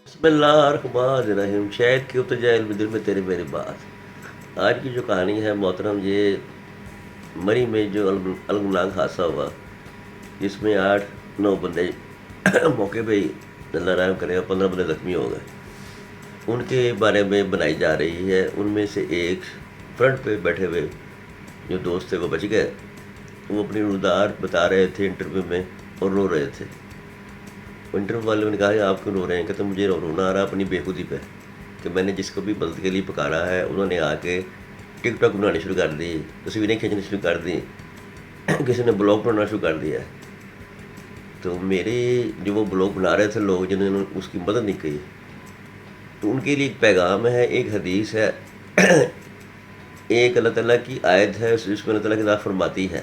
بسم اللہ الرحمن الرحیم، شاید کیوں تو جائے دل میں تیرے میری بات۔ آج کی جو کہانی ہے محترم، یہ مری میں جو المناک حادثہ ہوا، جس میں 8-9 بندے موقع پہ ہی اللہ رحم کرے، 15 بندے زخمی ہو گئے، ان کے بارے میں بنائی جا رہی ہے۔ ان میں سے ایک فرنٹ پہ بیٹھے ہوئے جو دوست تھے وہ بچ گئے۔ وہ اپنی رودار بتا رہے تھے انٹرویو میں اور رو رہے تھے۔ انٹرویو والوں نے کہا کہ آپ کیوں رو رہے ہیں؟ کہتے مجھے رونا آ رہا اپنی بے خودی پہ، کہ میں نے جس کو بھی مدد کے لیے پکارا ہے انہوں نے آ کے ٹک ٹاک بنانی شروع کر دی، تصویریں کھینچنی شروع کر دی، کسی نے بلاگ بنانا شروع کر دیا۔ تو میرے جو وہ بلاگ بنا رہے تھے لوگ جنہوں نے اس کی مدد نہیں کی، تو ان کے لیے ایک پیغام ہے، ایک حدیث ہے، ایک اللہ تعالیٰ کی آیت ہے، اس میں اللہ تعالیٰ کی ذات فرماتی ہے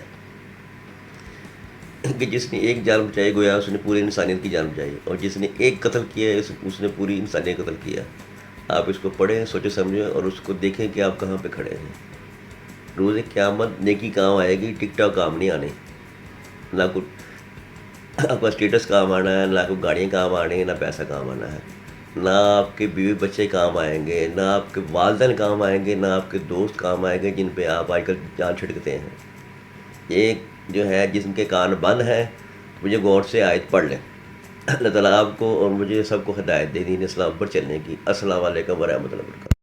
کہ جس نے ایک جان بچائی گویا اس نے پوری انسانیت کی جان بچائی، اور جس نے ایک قتل کیا ہے اس نے پوری انسانیت قتل کیا۔ آپ اس کو پڑھیں، سوچیں سمجھیں، اور اس کو دیکھیں کہ آپ کہاں پہ کھڑے ہیں۔ روز قیامت نیکی کام آئے گی، ٹک ٹاک کام نہیں آنے۔ نہ کوئی آپ کا اسٹیٹس کام آنا ہے، نہ کوئی گاڑیاں کام آنی ہے، نہ پیسہ کام آنا ہے، نہ آپ کے بیوی بچے کام آئیں گے، نہ آپ کے والدین کام آئیں گے، نہ آپ کے دوست کام آئیں گے جن پہ آپ آج کل جان چھڑکتے ہیں۔ ایک جو ہے جن کے کان بند ہیں، مجھے غور سے آیت پڑھ لیں۔ اللہ تعالیٰ آپ کو اور مجھے سب کو ہدایت دے دین اسلام پر چلنے کی۔ السلام علیکم ورحمۃ اللہ وبرکاتہ۔